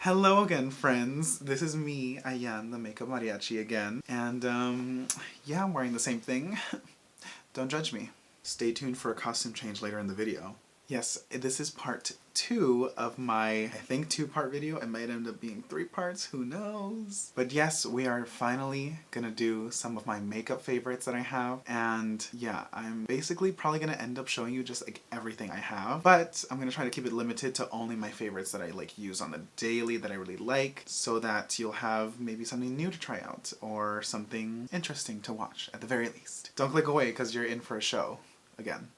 Hello again, friends. This is me, Ayan, the makeup mariachi again. And yeah, I'm wearing the same thing. Don't judge me. Stay tuned for a costume change later in the video. Yes, this is part 2 of my, I think, 2-part video. It might end up being 3 parts, who knows? But yes, we are finally gonna do some of my makeup favorites that I have. And yeah, I'm basically probably gonna end up showing you just like everything I have. But I'm gonna try to keep it limited to only my favorites that I like use on the daily that I really like, so that you'll have maybe something new to try out or something interesting to watch at the very least. Don't click away because you're in for a show again.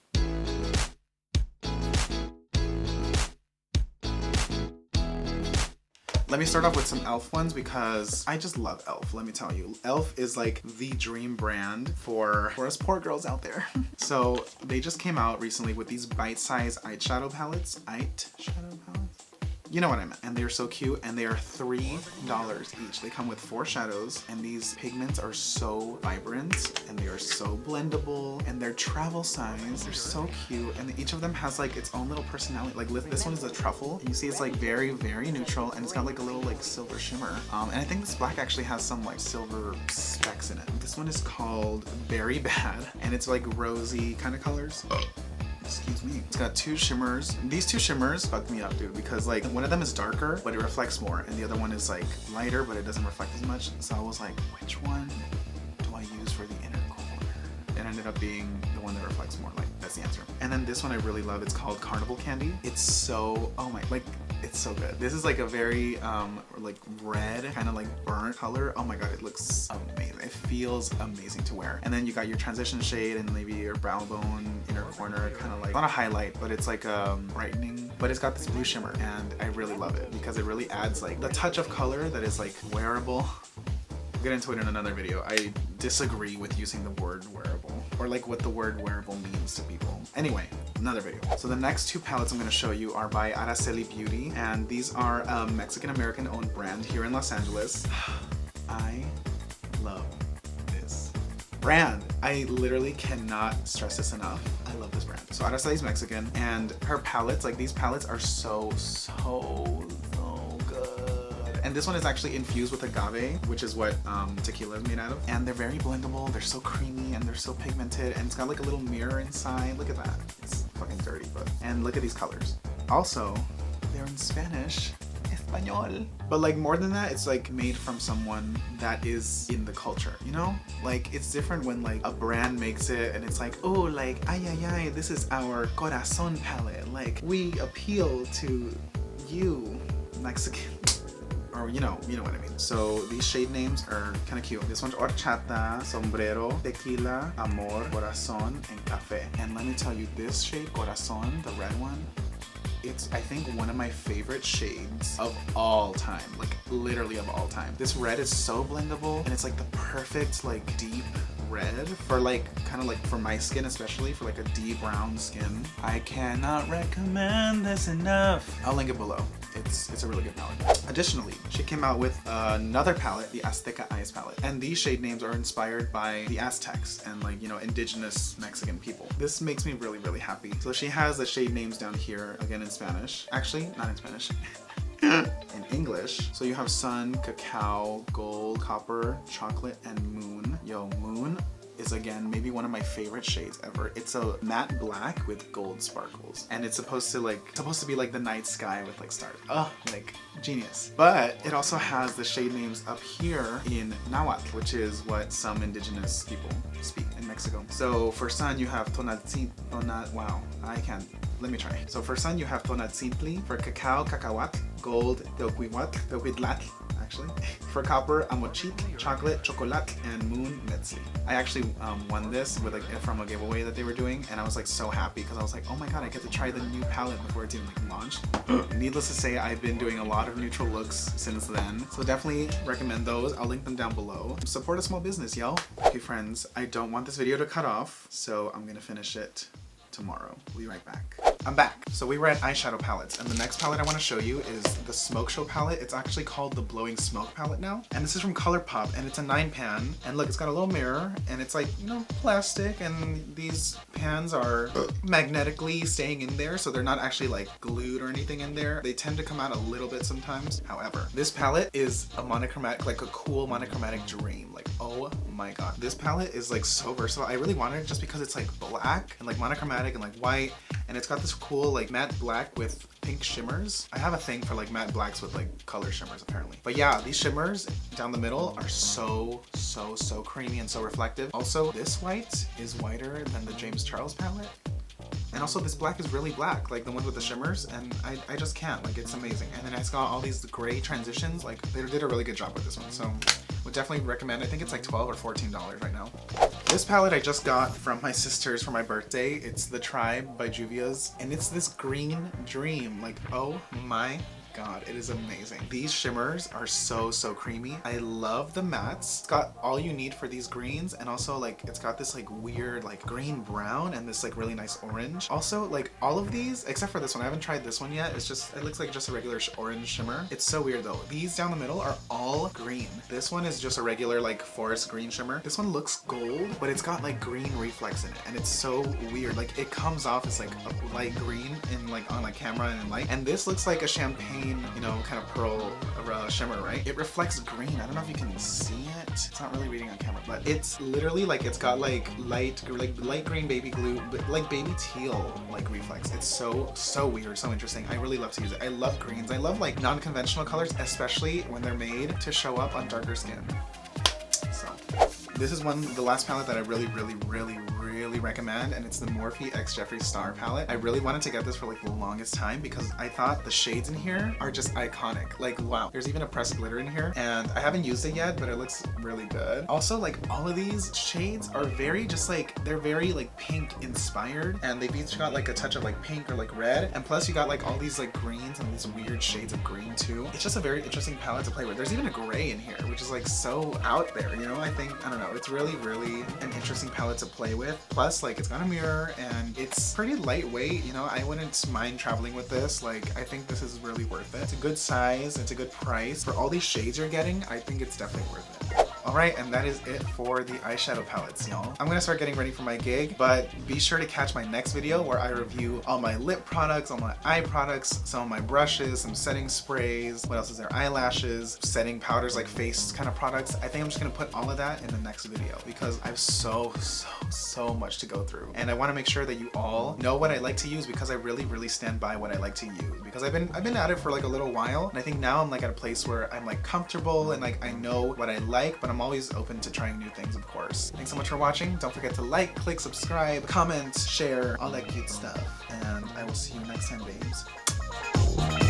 Let me start off with some e.l.f. ones because I just love e.l.f. Let me tell you. e.l.f. is like the dream brand for us poor girls out there. So they just came out recently with these bite-sized eyeshadow palettes. Eyeshadow palettes? You know what I meant. And they're so cute, and they are $3 each. They come with 4 shadows, and these pigments are so vibrant, and they are so blendable, and they're travel size. They're so cute, and each of them has like its own little personality. Like this one is a truffle, and you see it's like very, very neutral, and it's got like a little like silver shimmer. And I think this black actually has some like silver specks in it. This one is called Berry Bad, and it's like rosy kind of colors. Excuse me. It's got 2 shimmers. These 2 shimmers fucked me up, dude, because like one of them is darker, but it reflects more, and the other one is like lighter, but it doesn't reflect as much. So I was like, which one do I use for the inner corner? It ended up being the one that reflects more. Like, that's the answer. And then this one I really love. It's called Carnival Candy. It's so, oh my, like, it's so good. This is like a very like red, kind of like burnt color. Oh my god, it looks amazing. It feels amazing to wear. And then you got your transition shade and maybe your brow bone inner corner, kind of like, not a highlight, but it's like brightening. But it's got this blue shimmer, and I really love it because it really adds like the touch of color that is like wearable. We'll get into it in another video. I disagree with using the word wearable, or like what the word wearable means to people. Anyway, another video. So the next 2 palettes I'm going to show you are by Araceli Beauty, and these are a Mexican-American owned brand here in Los Angeles. I love this brand. I literally cannot stress this enough. I love this brand. So Araceli's Mexican, and her palettes, like these palettes are so good. And this one is actually infused with agave, which is what tequila is made out of. And they're very blendable, they're so creamy, and they're so pigmented, and it's got like a little mirror inside. Look at that. It's fucking dirty, but... And look at these colors. Also, they're in Spanish. Español. But like more than that, it's like made from someone that is in the culture, you know? Like it's different when like a brand makes it and it's like, oh, like, ay, ay, ay, this is our corazón palette. Like we appeal to you, Mexican. Or you know what I mean. So these shade names are kind of cute. This one's horchata, sombrero, tequila, amor, corazón, and café. And let me tell you, this shade, corazón, the red one, it's, I think, one of my favorite shades of all time. Like literally of all time. This red is so blendable, and it's like the perfect like deep red for like kind of like for my skin, especially for like a deep brown skin. I cannot recommend this enough. I'll link it below. It's a really good palette. Additionally, she came out with another palette, the Azteca Eyes palette. And these shade names are inspired by the Aztecs and like, you know, indigenous Mexican people. This makes me really, really happy. So she has the shade names down here, again in Spanish. Actually, not in Spanish. In English. So you have sun, cacao, gold, copper, chocolate, and moon. Yo, moon is again maybe one of my favorite shades ever. It's a matte black with gold sparkles, and it's supposed to be like the night sky with like stars. Oh, like genius. But it also has the shade names up here in Nahuatl, which is what some indigenous people speak in Mexico. So for sun you have wow, I can't. Let me try. So for sun you have Tonaltzintli, for cacao, cacahuatl, gold, teoquihuatl, actually. For copper, amochitl, chocolate, chocolat, and moon, metzli. I actually won this with like from a giveaway that they were doing, and I was like so happy because I was like, oh my god, I get to try the new palette before it's even like launched. Needless to say, I've been doing a lot of neutral looks since then, so definitely recommend those. I'll link them down below. Support a small business, yo. Okay friends, I don't want this video to cut off, so I'm gonna finish it tomorrow. We'll be right back. I'm back. So we were at eyeshadow palettes, and the next palette I want to show you is the Smoke Show palette. It's actually called the Blowing Smoke palette now, and this is from Colourpop, and it's a 9-pan, and look, it's got a little mirror, and it's like, you know, plastic, and these pans are magnetically staying in there, so they're not actually like glued or anything in there. They tend to come out a little bit sometimes. However, this palette is a monochromatic, like a cool monochromatic dream. Like, oh my god, this palette is like so versatile. I really wanted it just because it's like black and like monochromatic and like white, and it's got this cool like matte black with pink shimmers. I have a thing for like matte blacks with like color shimmers apparently. But yeah, these shimmers down the middle are so creamy and so reflective. Also, this white is whiter than the James Charles palette. And also this black is really black, like the ones with the shimmers, and I just can't, like it's amazing. And then it's got all these gray transitions, like they did a really good job with this one, so would definitely recommend. I think it's like $12 or $14 right now. This palette I just got from my sisters for my birthday. It's the Tribe by Juvia's, and it's this green dream. Like, oh my god, it is amazing. These shimmers are so creamy. I love the mattes. It's got all you need for these greens, and also like it's got this like weird like green brown and this like really nice orange. Also, like all of these except for this one, I haven't tried this one yet. It's just, it looks like just a regular orange shimmer. It's so weird though. These down the middle are all green. This one is just a regular like forest green shimmer. This one looks gold, but it's got like green reflex in it, and it's so weird. Like it comes off as like a light green in like on like camera and in light, and this looks like a champagne, you know, kind of pearl shimmer, right? It reflects green. I don't know if you can see it. It's not really reading on camera, but it's literally like it's got like light green baby glue, but like baby teal like reflex. It's so weird, so interesting. I really love to use it. I love greens. I love like non-conventional colors, especially when they're made to show up on darker skin. So this is the last palette that I really recommend, and it's the Morphe x Jeffree Star palette. I really wanted to get this for like the longest time because I thought the shades in here are just iconic. Like, wow. There's even a pressed glitter in here, and I haven't used it yet, but it looks really good. Also, like all of these shades are very just like, they're very like pink inspired, and they've each got like a touch of like pink or like red, and plus you got like all these like greens and these weird shades of green too. It's just a very interesting palette to play with. There's even a gray in here, which is like so out there, you know? I don't know, it's really an interesting palette to play with. Plus, like, it's got a mirror and it's pretty lightweight, you know? I wouldn't mind traveling with this. Like, I think this is really worth it. It's a good size, it's a good price. For all these shades you're getting, I think it's definitely worth it. Alright, and that is it for the eyeshadow palettes, y'all. I'm gonna start getting ready for my gig, but be sure to catch my next video where I review all my lip products, all my eye products, some of my brushes, some setting sprays, what else is there, eyelashes, setting powders, like face kind of products. I think I'm just gonna put all of that in the next video because I have so much to go through. And I wanna make sure that you all know what I like to use because I really stand by what I like to use. Because I've been at it for like a little while, and I think now I'm like at a place where I'm like comfortable and like I know what I like, but I'm always open to trying new things, of course. Thanks so much for watching. Don't forget to like, click, subscribe, comment, share, all that cute stuff. And I will see you next time, babes.